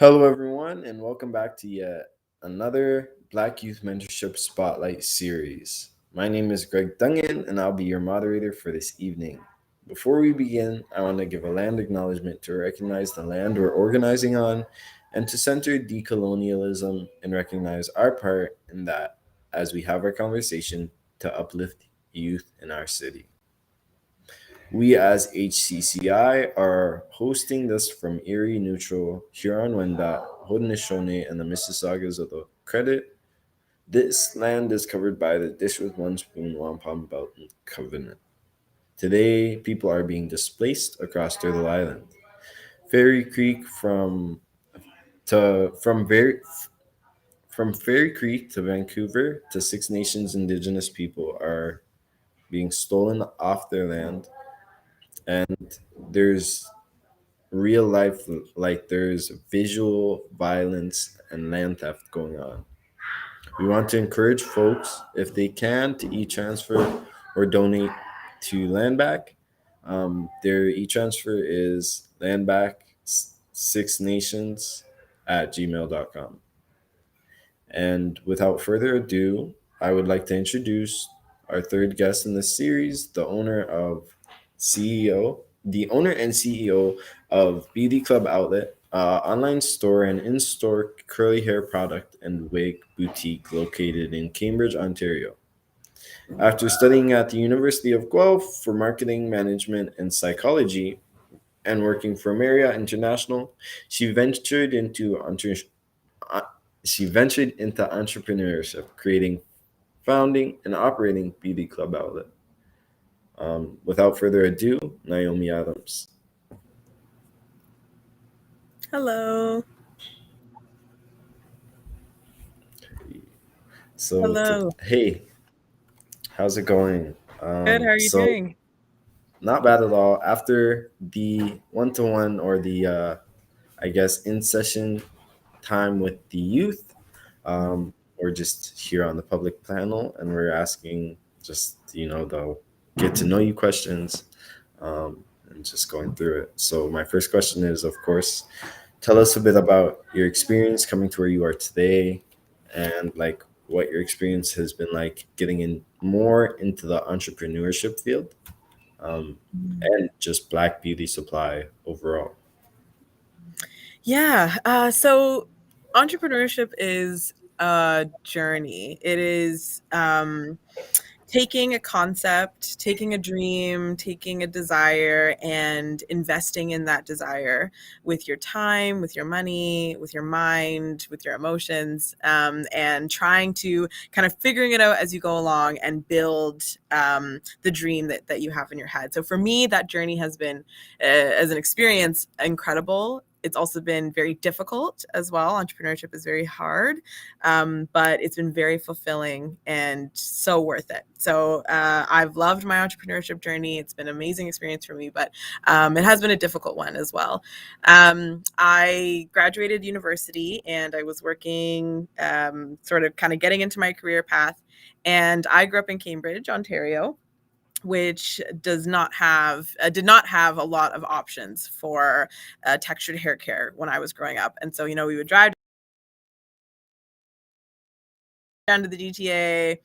Hello, everyone, and welcome back to yet another Black Youth Mentorship Spotlight series. My name is Greg Dungan, and I'll be your moderator for this evening. Before we begin, I want to give a land acknowledgement to recognize the land we're organizing on and to center decolonialism and recognize our part in that as we have our conversation to uplift youth in our city. We as HCCI are hosting this from Erie Neutral, Huron-Wendat, Haudenosaunee, and the Mississaugas of the Credit. This land is covered by the Dish with One Spoon Wampum Belt Covenant. Today, people are being displaced across Turtle Island. Fairy Creek to from very from Fairy Creek to Vancouver to Six Nations Indigenous people are being stolen off their land, and there's real life, like there's visual violence and land theft going on. We want to encourage folks, if they can, to e-transfer or donate to Landback. Their e-transfer is landback six nations at gmail.com. And without further ado, I would like to introduce our third guest in this series, the owner and CEO of BD Club Outlet, online store and in-store curly hair product and wig boutique located in Cambridge, Ontario. After studying at the University of Guelph for marketing management and psychology and working for Marriott International, she ventured into entre- uh, she ventured into entrepreneurship, creating, founding, and operating BD Club Outlet. Without further ado, Naomi Adams. Hello. Hello. Hey, how's it going? Good. How are you doing? Not bad at all. After the one to one or the, I guess, in session time with the youth, we're just here on the public panel and we're asking just, the get to know you questions, and just going through it. So, my first question is, of course, tell us a bit about your experience coming to where you are today and like what your experience has been like getting in more into the entrepreneurship field, um, and just Black beauty supply overall. Yeah. So entrepreneurship is a journey. It is taking a concept, taking a dream, taking a desire, and investing in that desire with your time, with your money, with your mind, with your emotions, and trying to kind of figuring it out as you go along and build the dream that you have in your head. So for me, that journey has been, as an experience, incredible. It's also been very difficult as well. Entrepreneurship is very hard, but it's been very fulfilling and so worth it. So I've loved my entrepreneurship journey. It's been an amazing experience for me, but it has been a difficult one as well. I graduated university and I was working, sort of kind of getting into my career path. And I grew up in Cambridge, Ontario, which did not have a lot of options for textured hair care when I was growing up. And so, we would drive down to the GTA,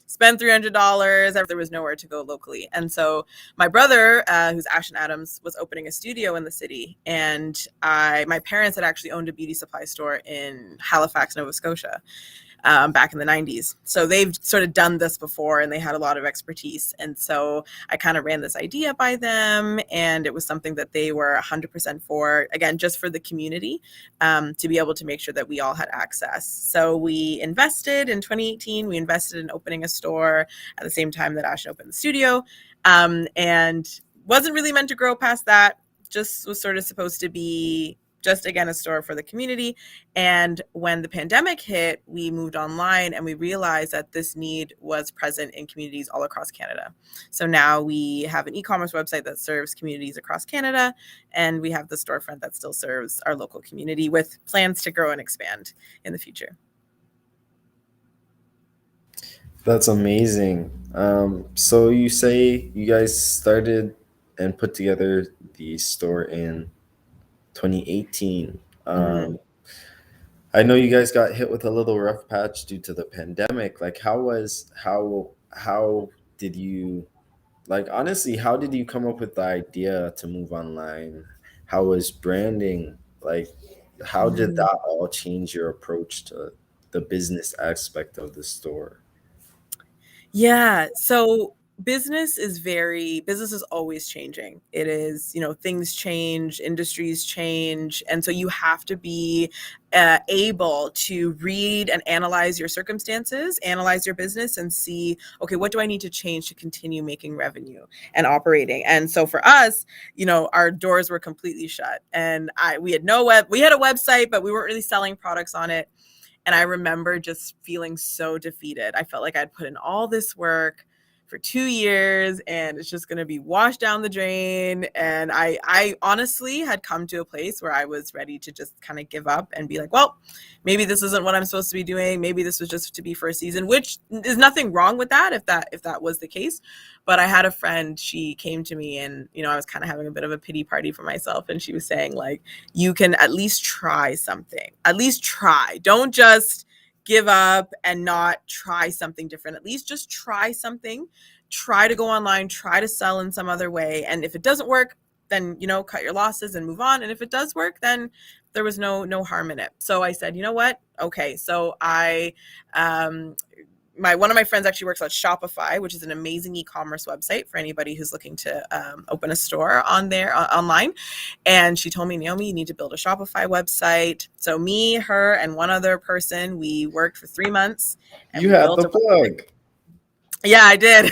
spend $300. There was nowhere to go locally. And so my brother, who's Ashton Adams, was opening a studio in the city. And my parents had actually owned a beauty supply store in Halifax, Nova Scotia, back in the 90s. So they've sort of done this before and they had a lot of expertise. And so I kind of ran this idea by them, and it was something that they were 100% for, again, just for the community, to be able to make sure that we all had access. So we invested in 2018, we invested in opening a store at the same time that Ashton opened the studio, and wasn't really meant to grow past that, just was sort of supposed to be just, again, a store for the community. And when the pandemic hit, we moved online and we realized that this need was present in communities all across Canada. So now we have an e-commerce website that serves communities across Canada, and we have the storefront that still serves our local community with plans to grow and expand in the future. That's amazing. So you say you guys started and put together the store in 2018. Mhm. I know you guys got hit with a little rough patch due to the pandemic. Like, how did you, like, honestly, how did you come up with the idea to move online? How was branding? Like, how did Mhm. that all change your approach to the business aspect of the store? Yeah. So business is always changing. It is, things change, industries change. And so you have to be able to read and analyze your circumstances, analyze your business, and see, okay, what do I need to change to continue making revenue and operating? And so for us, our doors were completely shut, and we had we had a website, but we weren't really selling products on it. And I remember just feeling so defeated. I felt like I'd put in all this work for 2 years and it's just going to be washed down the drain. And I honestly had come to a place where I was ready to just kind of give up and be like, well, maybe this isn't what I'm supposed to be doing. Maybe this was just to be for a season, which is nothing wrong with that if that was the case. But I had a friend, she came to me and, I was kind of having a bit of a pity party for myself. And she was saying, like, you can at least try something. At least try. Don't just give up and not try something different. At least just try something. Try to go online, try to sell in some other way. And if it doesn't work, then, cut your losses and move on. And if it does work, then there was no harm in it. So I said, you know what? Okay. So I one of my friends actually works at Shopify, which is an amazing e-commerce website for anybody who's looking to open a store on there online. And she told me, Naomi, you need to build a Shopify website. So me, her, and one other person, we worked for 3 months and You we had built the a website. plug. Yeah, I did.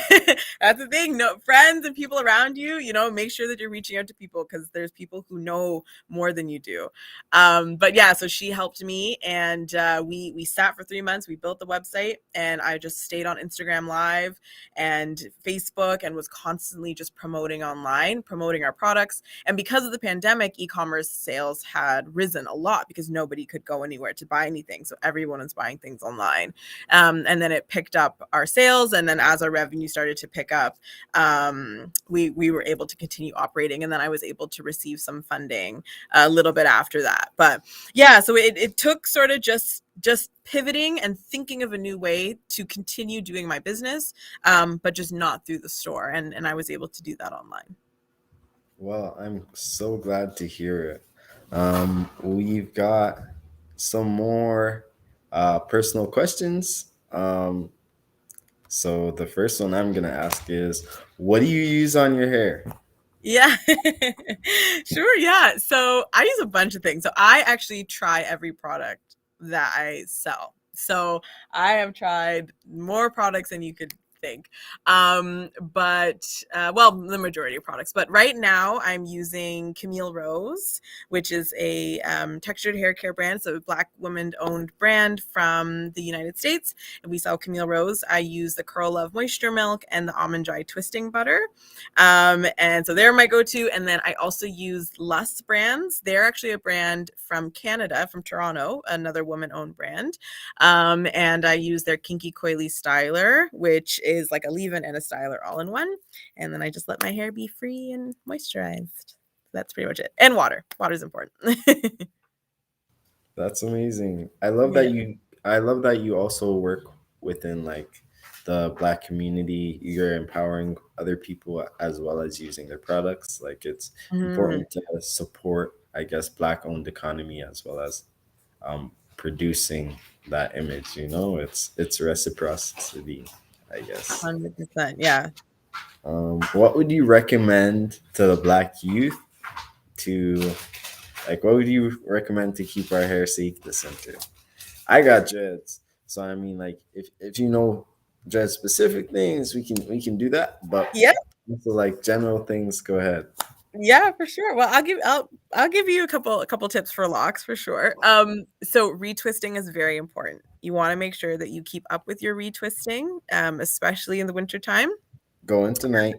That's the thing. No friends and people around you, make sure that you're reaching out to people because there's people who know more than you do. But yeah, so she helped me and we sat for 3 months. We built the website and I just stayed on Instagram Live and Facebook and was constantly just promoting online, promoting our products. And because of the pandemic, e-commerce sales had risen a lot because nobody could go anywhere to buy anything. So everyone was buying things online. And then it picked up our sales. And then as our revenue started to pick up, we were able to continue operating. And then I was able to receive some funding a little bit after that. But yeah, so it took sort of just pivoting and thinking of a new way to continue doing my business, but just not through the store. And I was able to do that online. Well, I'm so glad to hear it. We've got some more personal questions. So the first one I'm gonna ask is, what do you use on your hair? Yeah, sure. Yeah. So I use a bunch of things. So I actually try every product that I sell. So I have tried more products than you could think. But well, the majority of products. But right now I'm using Camille Rose, which is a textured hair care brand. So a Black woman owned brand from the United States. And we sell Camille Rose. I use the Curl Love Moisture Milk and the Almond Joy Twisting Butter. And so they're my go-to. And then I also use Lust brands. They're actually a brand from Canada, from Toronto, another woman-owned brand. And I use their Kinky Coily Styler, which is like a leave-in and a styler all in one. And then I just let my hair be free and moisturized. That's pretty much it. And water. Water is important. That's amazing. Yeah. I love that you also work within like the Black community. You're empowering other people as well as using their products. Like, it's Mhm. important to support, I guess, Black owned economy as well as producing that image. It's reciprocity, I guess. 100%. Yeah. What would you recommend to the Black youth to, like, what would you recommend to keep our hair safe this winter? I got dreads, so I mean, like, if you know dread specific things, we can do that. But Yeah. also, like, general things, go ahead. Yeah, for sure. Well, I'll give you a couple tips for locks for sure. So retwisting is very important. You want to make sure that you keep up with your retwisting, especially in the winter time. Go in tonight.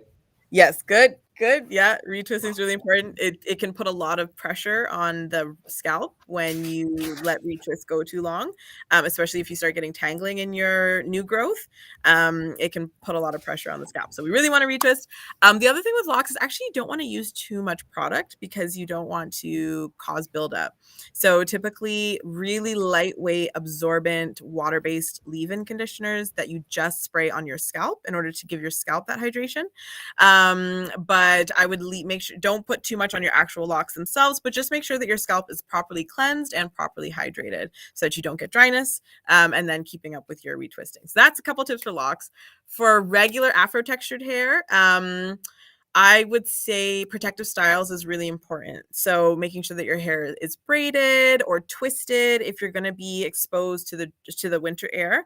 Yes, good. Good. Yeah. Retwisting is really important. It can put a lot of pressure on the scalp when you let retwist go too long, especially if you start getting tangling in your new growth. It can put a lot of pressure on the scalp. So we really want to retwist. The other thing with locks is actually you don't want to use too much product because you don't want to cause buildup. So typically really lightweight, absorbent, water-based leave-in conditioners that you just spray on your scalp in order to give your scalp that hydration. But I would make sure, don't put too much on your actual locks themselves, but just make sure that your scalp is properly cleansed and properly hydrated so that you don't get dryness, and then keeping up with your retwisting. So that's a couple tips for locks. For regular afro textured hair, I would say protective styles is really important. So making sure that your hair is braided or twisted if you're going to be exposed to the winter air.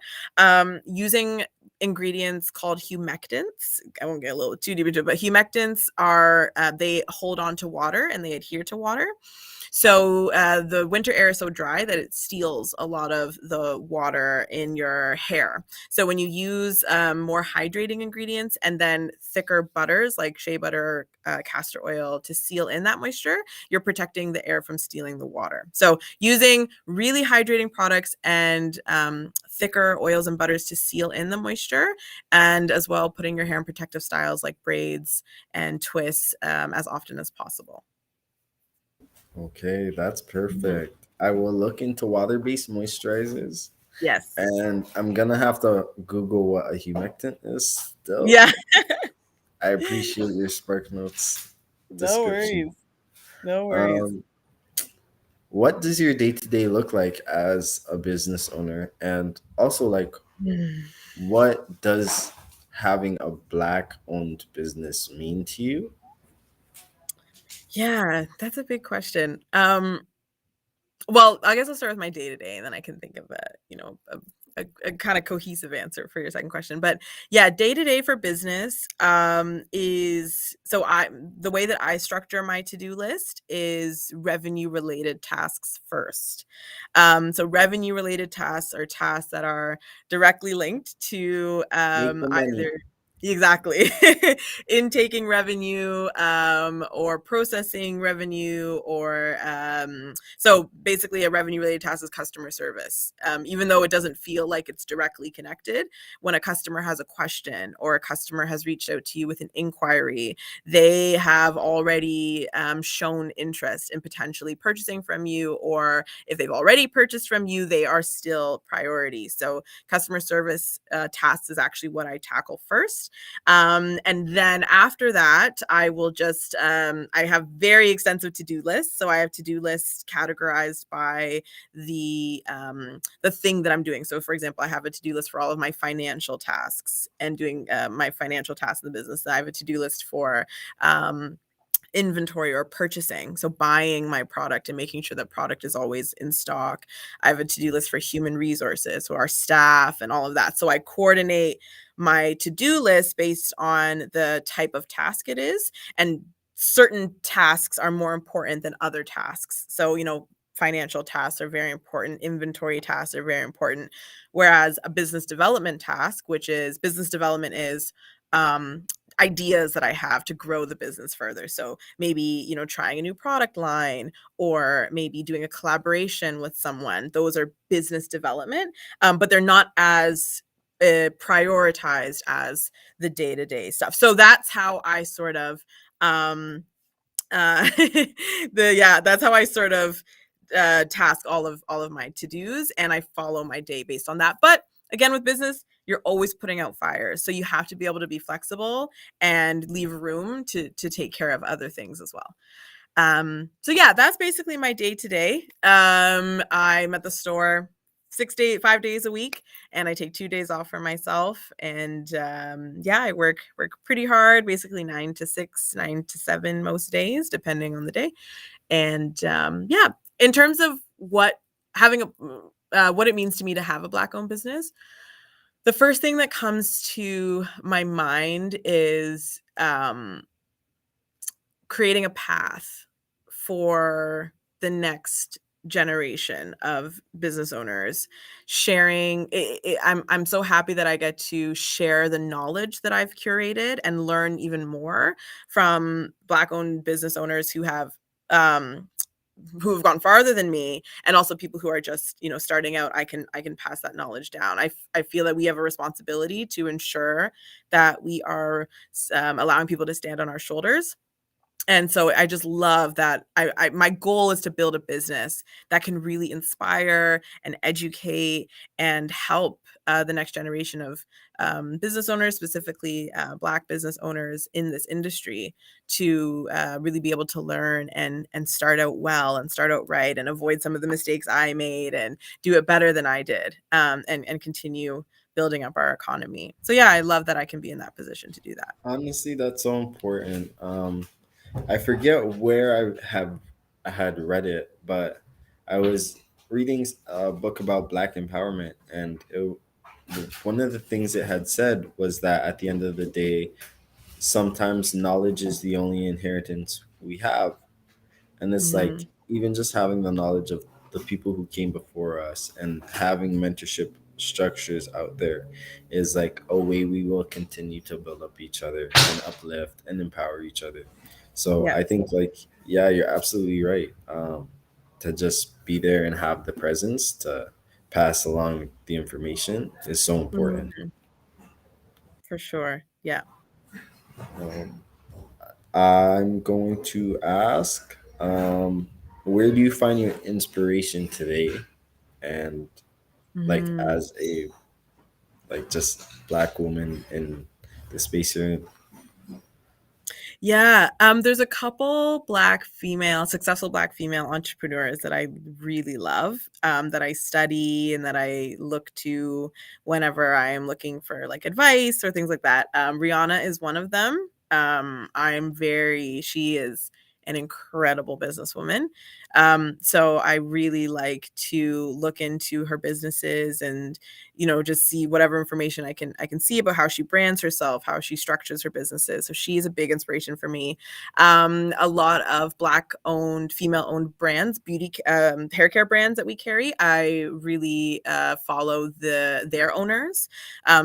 Using ingredients called humectants. I won't get a little too deep into it, but humectants are they hold on to water and they adhere to water. So the winter air is so dry that it steals a lot of the water in your hair. So when you use more hydrating ingredients and then thicker butters like shea butter, castor oil to seal in that moisture, you're protecting the air from stealing the water. So using really hydrating products and thicker oils and butters to seal in the moisture, and as well putting your hair in protective styles like braids and twists as often as possible. Okay, that's perfect. I will look into water-based moisturizers, Yes. and I'm gonna have to Google what a humectant is still. Yeah. I appreciate your Spark Notes No description. worries. No worries. Um, what does your day-to-day look like as a business owner? And also, like, what does having a Black-owned business mean to you? Yeah, that's a big question. Well, I guess I'll start with my day to day, and then I can think of a kind of cohesive answer for your second question. But yeah, day to day for business is so the way that I structure my to do list is revenue related tasks first. So revenue related tasks are tasks that are directly linked to Make the money. either. Exactly. Intaking revenue, or processing revenue, or so basically a revenue related task is customer service. Even though it doesn't feel like it's directly connected, when a customer has a question or a customer has reached out to you with an inquiry, they have already shown interest in potentially purchasing from you, or if they've already purchased from you, they are still priority. So customer service tasks is actually what I tackle first. And then after that, I will just, I have very extensive to-do lists. So I have to-do lists categorized by the thing that I'm doing. So for example, I have a to-do list for all of my financial tasks and doing my financial tasks in the business. I have a to-do list for inventory or purchasing, so buying my product and making sure that product is always in stock. I have a to-do list for human resources, so our staff and all of that. So I coordinate my to-do list based on the type of task it is, and certain tasks are more important than other tasks. So financial tasks are very important, inventory tasks are very important, whereas a business development task, which is business development, is ideas that I have to grow the business further. So maybe, trying a new product line, or maybe doing a collaboration with someone. Those are business development, but they're not as prioritized as the day-to-day stuff. So that's how I sort of, that's how I sort of task all of my to-dos, and I follow my day based on that. But again, with business, you're always putting out fires, so you have to be able to be flexible and leave room to take care of other things as well. So yeah, that's basically my day to day. I'm at the store 5 days a week, and I take 2 days off for myself. And yeah, I work pretty hard, basically 9 to 6, 9 to 7 most days, depending on the day. And yeah, in terms of what it means to me to have a Black-owned business, the first thing that comes to my mind is creating a path for the next generation of business owners sharing I'm so happy that I get to share the knowledge that I've curated and learn even more from Black owned business owners um who have gone farther than me, and also people who are just, starting out. I can pass that knowledge down. I feel that we have a responsibility to ensure that we are allowing people to stand on our shoulders. And so I just love that my goal is to build a business that can really inspire and educate and help the next generation of business owners, specifically Black business owners in this industry, to really be able to learn and start out well and start out right and avoid some of the mistakes I made and do it better than I did, and continue building up our economy. So yeah, I love that I can be in that position to do that. Honestly, that's so important. I forget where I had read it, but I was reading a book about Black empowerment, and one of the things it had said was that at the end of the day, sometimes knowledge is the only inheritance we have. And it's like Hmm. even just having the knowledge of the people who came before us and having mentorship structures out there is like a way we will continue to build up each other and uplift and empower each other. So Yeah. I think, like, yeah, you're absolutely right. To just be there and have the presence to pass along the information is so important. Mhm. For sure. Yeah. um, I'm going to ask, where do you find your inspiration today? And like Mhm. as a like just Black woman in the space you're in. Yeah, there's a couple successful Black female entrepreneurs that I really love, that I study and that I look to whenever I am looking for like advice or things like that. Rihanna is one of them. She is an incredible businesswoman. So I really like to look into her businesses and, just see whatever information I can see about how she brands herself, how she structures her businesses. So she's a big inspiration for me. A lot of Black owned, female owned brands, hair care brands that we carry, I really follow their owners.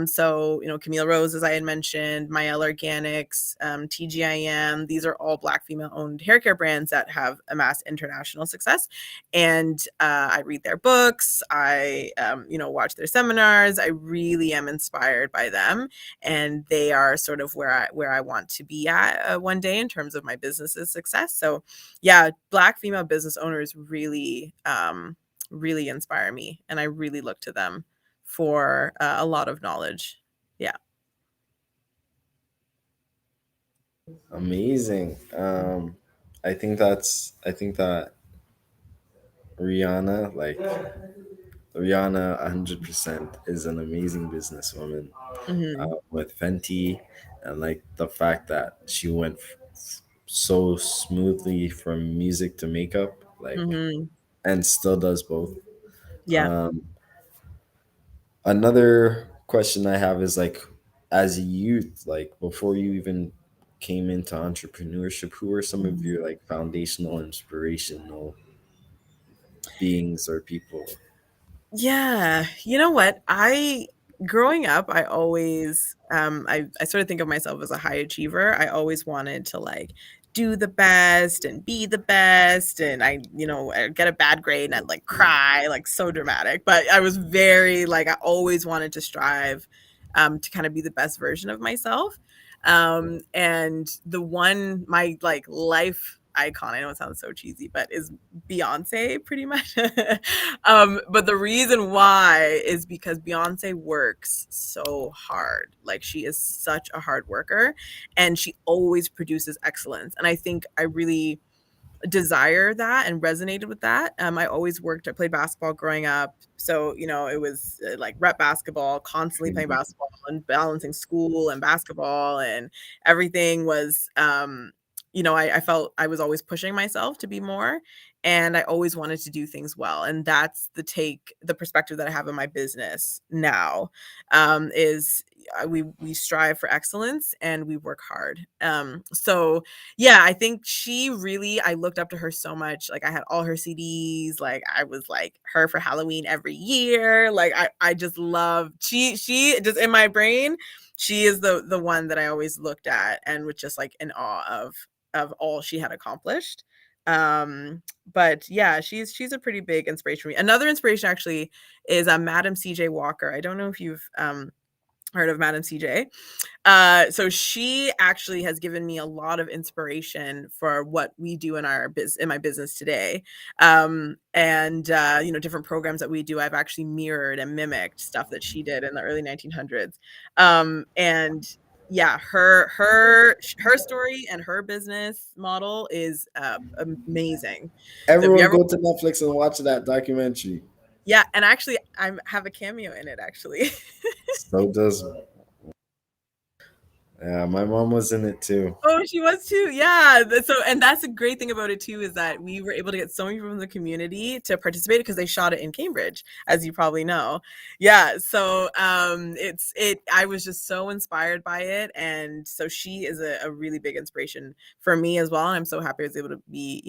So, Camille Rose, as I had mentioned, Mael Organics, TGIM, these are all Black female owned hair care brands that have amassed international success. And I read their books. I, watch their seminars. I really am inspired by them. And they are sort of where I want to be at one day in terms of my business's success. So yeah, Black female business owners really inspire me. And I really look to them for a lot of knowledge. Yeah. Amazing. I think that Rihanna, like Rihanna 100% is an amazing businesswoman, Hmm. with Fenty, and like the fact that she went so smoothly from music to makeup, like, Hmm. and still does both. Yeah. Um, Another question I have is, like, as a youth, like before you even came into entrepreneurship, who are some of Mhm. your like foundational inspirational beings or people? Yeah. You know what? Growing up, I always, I sort of think of myself as a high achiever. I always wanted to like do the best and be the best. And I'd get a bad grade and I'd like cry, like so dramatic. But I was very, like, I always wanted to strive, to kind of be the best version of myself. And my like life icon, I know it sounds so cheesy, but is Beyonce pretty much. But the reason why is because Beyonce works so hard. Like, she is such a hard worker and she always produces excellence. And I think I really desire that and resonated with that. I played basketball growing up. So, it was like rep basketball, constantly playing Mhm. basketball and balancing school and basketball, and everything was, I felt I was always pushing myself to be more. and I always wanted to do things well. And that's the perspective that I have in my business now, is we strive for excellence and we work hard. So yeah, I think I looked up to her so much. Like I had all her CDs, like I was like her for Halloween every year. Like I just love, she just in my brain, she is the one that I always looked at and was just like in awe of all she had accomplished. But yeah, she's a pretty big inspiration for me. Another inspiration actually is Madam CJ Walker. I don't know if you've heard of Madam CJ. So she actually has given me a lot of inspiration for what we do in my business today. And different programs that we do, I've actually mirrored and mimicked stuff that she did in the early 1900s. And yeah, her story and her business model is amazing. So if you Everyone ever, go to Netflix and watch that documentary. yeah, and actually I have a cameo in it actually. So does, yeah, my mom was in it too. Oh, she was too. Yeah. So, and that's a great thing about it too, is that we were able to get so many people from the community to participate because they shot it in Cambridge, as you probably know. Yeah. So, I was just so inspired by it. And so she is a really big inspiration for me as well. And I'm so happy I was able to be,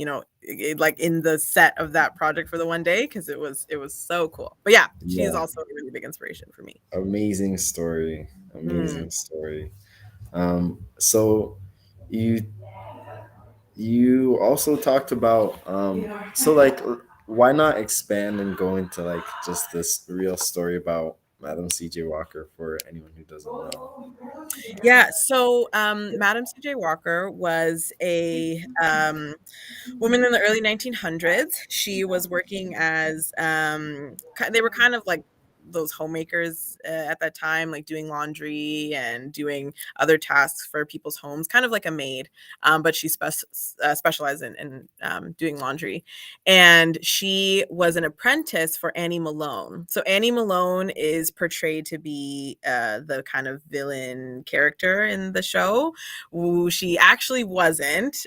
like in the set of that project for the one day, because it was so cool. But yeah, she is Yeah, also a really big inspiration for me. amazing story. Mm. Amazing story. So you you also talked about so like why not expand and go into like just this real story about Madam CJ Walker for anyone who doesn't know. Yeah. So, Madam C.J. Walker was a woman in the early 1900s. She was working as they were kind of like those homemakers at that time, like doing laundry and doing other tasks for people's homes, kind of like a maid. But she specialized in doing laundry, and she was an apprentice for Annie Malone. So Annie Malone is portrayed to be the kind of villain character in the show. Ooh, she actually wasn't.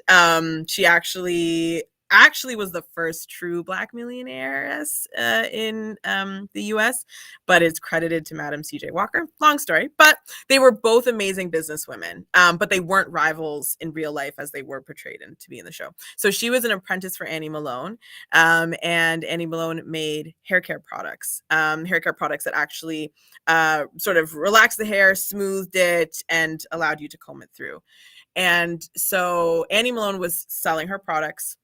She actually was the first true Black millionaires in the US, but it's credited to Madam CJ Walker. Long story, but they were both amazing businesswomen, but they weren't rivals in real life as they were portrayed to be in the show. So she was an apprentice for Annie Malone, and Annie Malone made hair care products, that actually sort of relaxed the hair, smoothed it, and allowed you to comb it through. And so Annie Malone was selling her products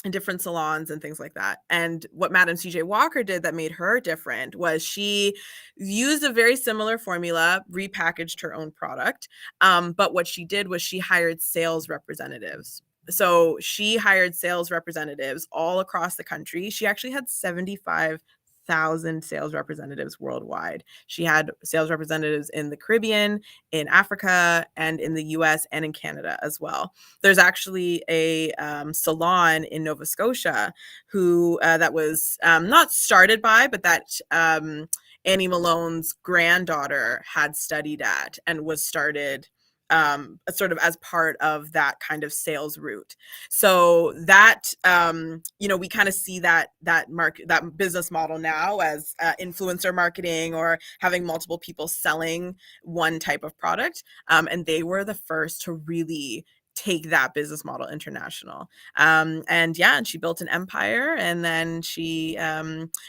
in different salons and things like that. And what Madam CJ Walker did that made her different was she used a very similar formula, repackaged her own product. But what she did was she hired sales representatives. So she hired sales representatives all across the country. She actually had 75,000 sales representatives worldwide. She had sales representatives in the Caribbean, in Africa, and in the US and in Canada as well. There's actually a salon in Nova Scotia who that was not started by, but that Annie Malone's granddaughter had studied at and was started sort of as part of that kind of sales route. So that we kind of see that business model now as influencer marketing or having multiple people selling one type of product. And they were the first to really take that business model international. And she built an empire, and then she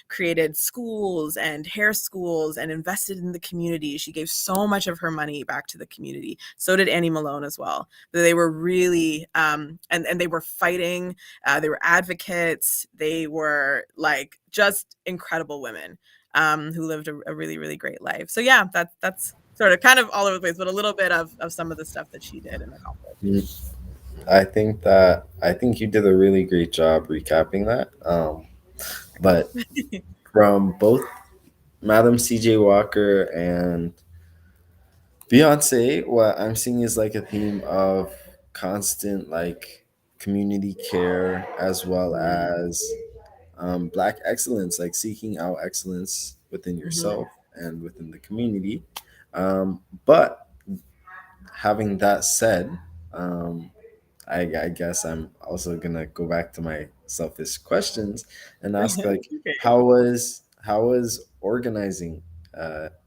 created schools and hair schools and invested in the community. She gave so much of her money back to the community. So did Annie Malone as well. They were really and they were fighting. They were advocates. They were like just incredible women who lived a really, really great life. So yeah, that's sort of kind of all over the place, but a little bit of some of the stuff that she did and accomplished. Mm, I think you did a really great job recapping that. But from both Madam CJ Walker and Beyonce, what I'm seeing is like a theme of constant like community care as well Mm, as black excellence, like seeking out excellence within mhm. yourself and within the community. But having that said, um, I guess I'm also gonna go back to my selfish questions and ask, like, Okay. how was organizing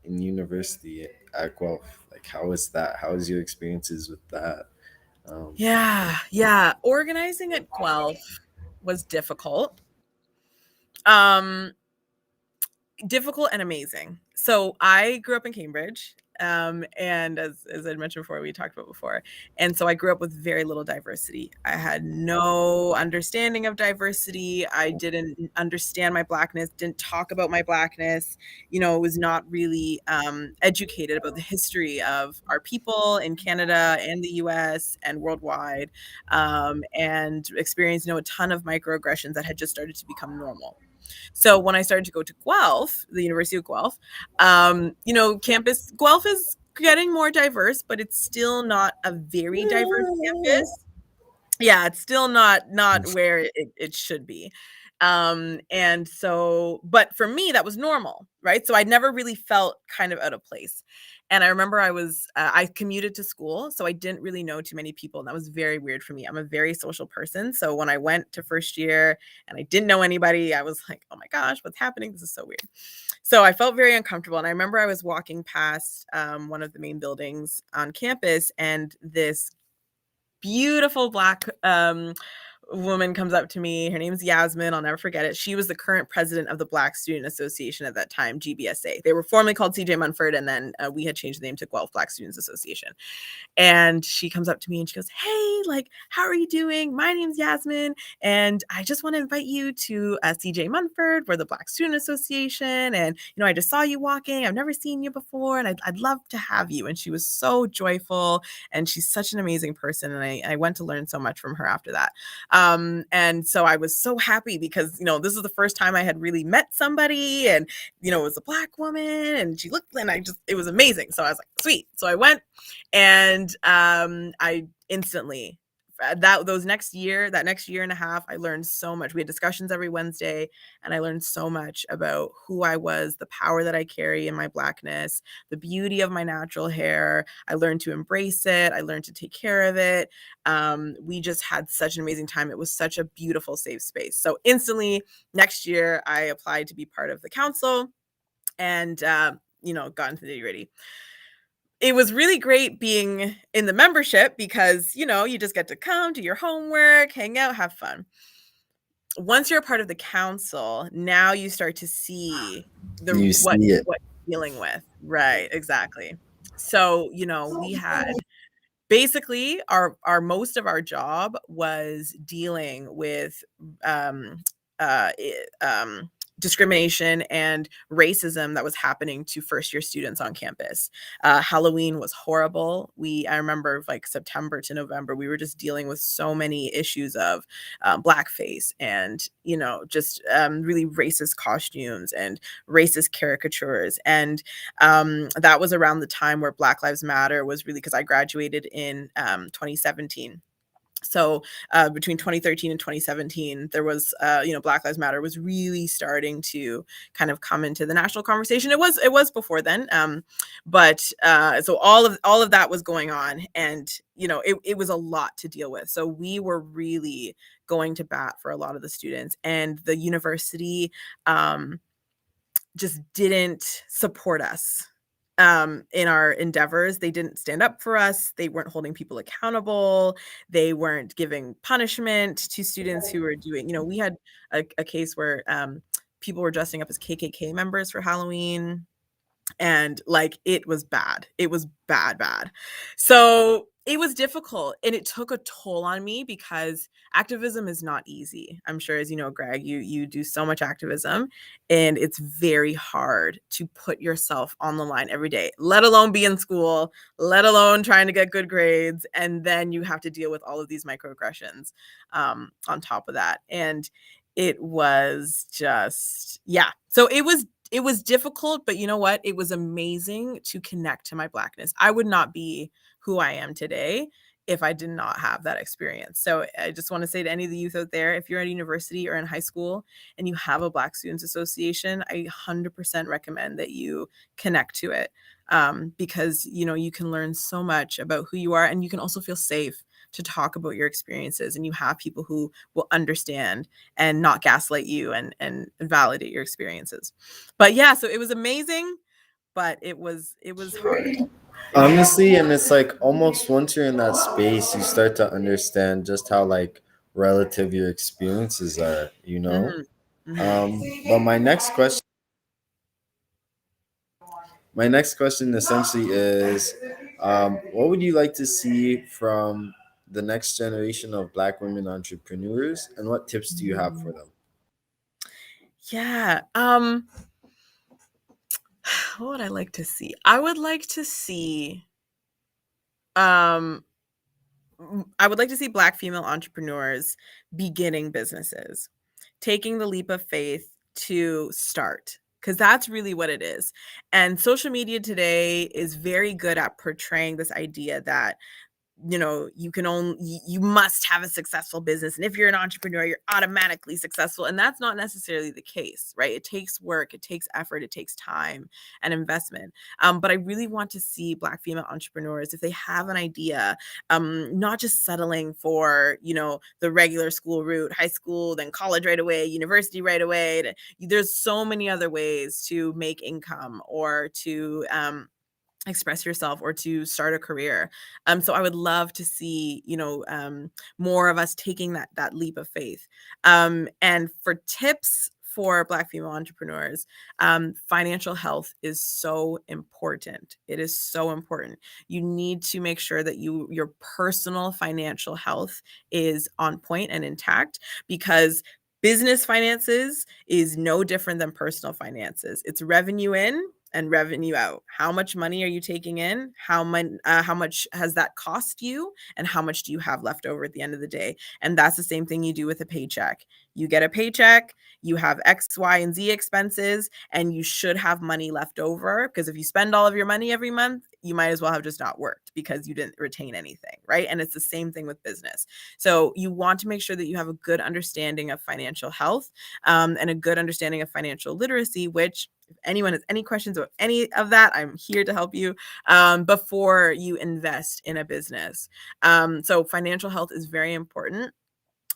in university at Guelph? Like, how was that? How was your experiences with that? Um, Yeah. Organizing at Guelph was difficult. Um, Difficult and amazing. So I grew up in Cambridge, and as I mentioned before, we talked about before, and so I grew up with very little diversity. I had no understanding of diversity. I didn't understand my blackness. Didn't talk about my blackness. Was not really educated about the history of our people in Canada and the U.S. and worldwide, and experienced a ton of microaggressions that had just started to become normal. So when I started to go to Guelph, the University of Guelph, campus Guelph is getting more diverse, but it's still not a very diverse campus. Yeah, it's still not where it should be. And so, but for me, that was normal, right? So I never really felt kind of out of place. And I remember I commuted to school, so I didn't really know too many people, and that was very weird for me. I'm a very social person, so when I went to first year and I didn't know anybody, I was like, oh my gosh, what's happening? This is so weird. So I felt very uncomfortable. And I remember I was walking past one of the main buildings on campus, and this beautiful Black woman comes up to me. Her name's Yasmin. I'll never forget it. She was the current president of the Black Student Association at that time, GBSA. They were formerly called CJ Munford, and then we had changed the name to Guelph Black Students Association. And she comes up to me and she goes, hey, like, how are you doing? My name's Yasmin, and I just want to invite you to CJ Munford. We're the Black Student Association, and I just saw you walking. I've never seen you before, and I'd love to have you. And she was so joyful, and she's such an amazing person, and I went to learn so much from her after that. And so I was so happy because this is the first time I had really met somebody, and it was a Black woman, and she looked, and it was amazing. So I was like, sweet. So I went, and I instantly that next year and a half, I learned so much. We had discussions every Wednesday, and I learned so much about who I was, the power that I carry in my Blackness, the beauty of my natural hair. I learned to embrace it. I learned to take care of it. We just had such an amazing time. It was such a beautiful, safe space. So instantly, next year, I applied to be part of the council, and got into the nitty-gritty. It was really great being in the membership because, you just get to come, do your homework, hang out, have fun. Once you're a part of the council, now you start to see you what see it. you're dealing with. Right, exactly. So, we had basically our most of our job was dealing with um, uh, discrimination and racism that was happening to first year students on campus. Halloween was horrible. I remember like September to November, we were just dealing with so many issues of blackface and, just really racist costumes and racist caricatures. And that was around the time where Black Lives Matter was really, because I graduated in 2017. So between 2013 and 2017, there was, Black Lives Matter was really starting to kind of come into the national conversation. It was before then, but so all of that was going on, and it was a lot to deal with. So we were really going to bat for a lot of the students, and the university just didn't support us in our endeavors. They didn't stand up for us. They weren't holding people accountable. They weren't giving punishment to students who were doing, we had a case where people were dressing up as KKK members for Halloween, and like it was bad. It was bad. So it was difficult, and it took a toll on me because activism is not easy. I'm sure, as you know, Greg, you do so much activism, and it's very hard to put yourself on the line every day, let alone be in school, let alone trying to get good grades, and then you have to deal with all of these microaggressions on top of that. And it was just, yeah. So it was difficult, but you know what? It was amazing to connect to my Blackness. I would not be who I am today if I did not have that experience. So I just want to say to any of the youth out there, if you're at a university or in high school and you have a Black Students Association, I 100% recommend that you connect to it, because, you know, you can learn so much about who you are, and you can also feel safe to talk about your experiences, and you have people who will understand and not gaslight you and validate your experiences. But yeah, so it was amazing, but it was hard. It was Honestly, and it's like almost once you're in that space, you start to understand just how like relative your experiences are, you know? Mhm. Mhm. But my next question essentially is, what would you like to see from the next generation of Black women entrepreneurs, and what tips do you have for Mm. them? Yeah. What would I like to see? I would like to see um I would like to see Black female entrepreneurs beginning businesses, taking the leap of faith to start, because that's really what it is. And social media today is very good at portraying this idea that, you know, you must have a successful business, and if you're an entrepreneur you're automatically successful, and that's not necessarily the case, right? It takes work, it takes effort, it takes time and investment. But I really want to see Black female entrepreneurs, if they have an idea, not just settling for, you know, the regular school route, high school then college right away, university right away. There's so many other ways to make income, or to express yourself, or to start a career. So I would love to see, you know, more of us taking that leap of faith. And for tips for Black female entrepreneurs, financial health is so important. It is so important. You need to make sure that your personal financial health is on point and intact, because business finances is no different than personal finances. It's revenue in and revenue out. How much money are you taking in? How much has that cost you? And how much do you have left over at the end of the day? And that's the same thing you do with a paycheck. You get a paycheck, you have X, Y, and Z expenses, and you should have money left over, because if you spend all of your money every month, you might as well have just not worked, because you didn't retain anything, right? And it's the same thing with business. So you want to make sure that you have a good understanding of financial health, and a good understanding of financial literacy, which, if anyone has any questions about any of that, I'm here to help you, before you invest in a business. So financial health is very important,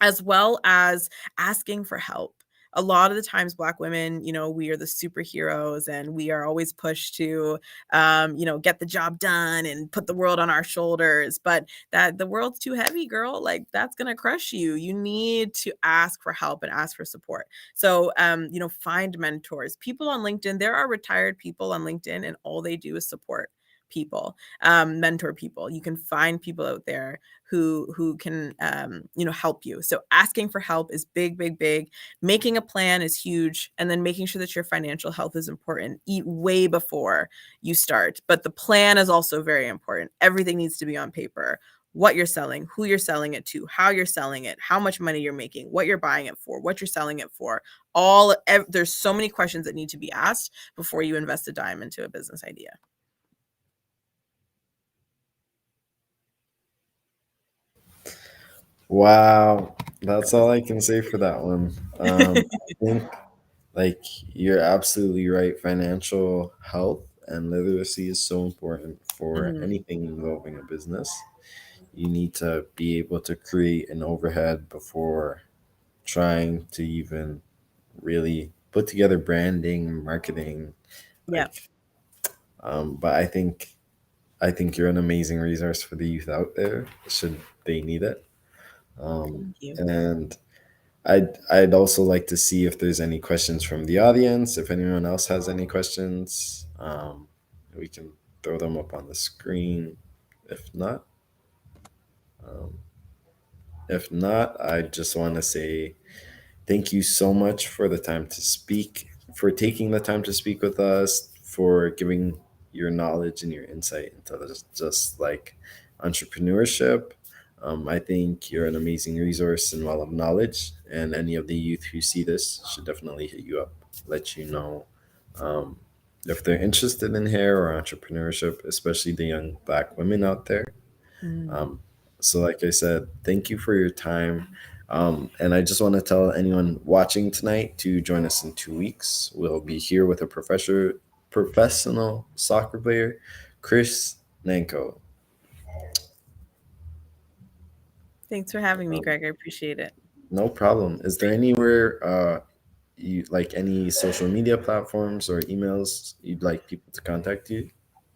as well as asking for help. A lot of the times Black women, you know, we are the superheroes, and we are always pushed to, you know, get the job done and put the world on our shoulders. But that the world's too heavy, girl. Like, that's gonna crush you. You need to ask for help and ask for support. So, you know, find mentors. People on LinkedIn, there are retired people on LinkedIn, and all they do is support people, mentor people. You can find people out there who can, you know, help you. So asking for help is big, big, big. Making a plan is huge, and then making sure that your financial health is important. Eat way before you start, but the plan is also very important. Everything needs to be on paper. What you're selling, who you're selling it to, how you're selling it, how much money you're making, what you're buying it for, what you're selling it for. There's so many questions that need to be asked before you invest a dime into a business idea. Wow, that's all I can say for that one. I think like you're absolutely right. Financial health and literacy is so important for Mhm. anything involving a business. You need to be able to create an overhead before trying to even really put together branding, marketing, Yeah. like but I think you're an amazing resource for the youth out there should they need it. Thank you. And I'd also like to see if there's any questions from the audience. If anyone else has any questions, we can throw them up on the screen. If not, um, if not, I just want to say thank you so much for the time to speak, for taking the time to speak with us, for giving your knowledge and your insight into this, just like entrepreneurship. I think you're an amazing resource and well of knowledge, and any of the youth who see this should definitely hit you up, let you know um, if they're interested in hair or entrepreneurship, especially the young Black women out there. Mm. Um, So, like I said, thank you for your time. And I just want to tell anyone watching tonight to join us in 2 weeks. We'll be here with a professional soccer player, Chris Nanko. Thanks for having me, Um, Greg. I appreciate it. no problem. Is there anywhere you like any social media platforms or emails you'd like people to contact you?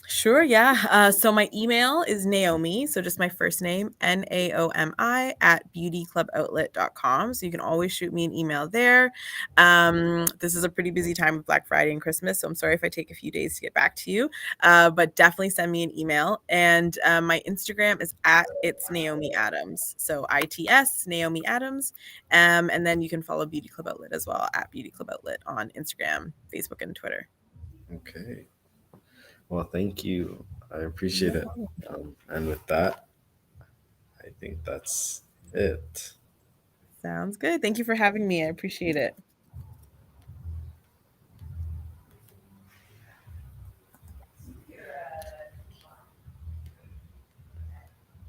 Sure, yeah. So my email is Naomi, so just my first name, Naomi at beautycluboutlet.com. So you can always shoot me an email there. This is a pretty busy time with Black Friday and Christmas, so I'm sorry if I take a few days to get back to you, but definitely send me an email. And my Instagram is at It's Naomi Adams. So ITS, Naomi Adams. And then you can follow Beauty Club Outlet as well at Beauty Club Outlet on Instagram, Facebook, and Twitter. Okay. Well, thank you. I appreciate No it. problem. And with that, I think that's it. Sounds good. Thank you for having me. I appreciate it.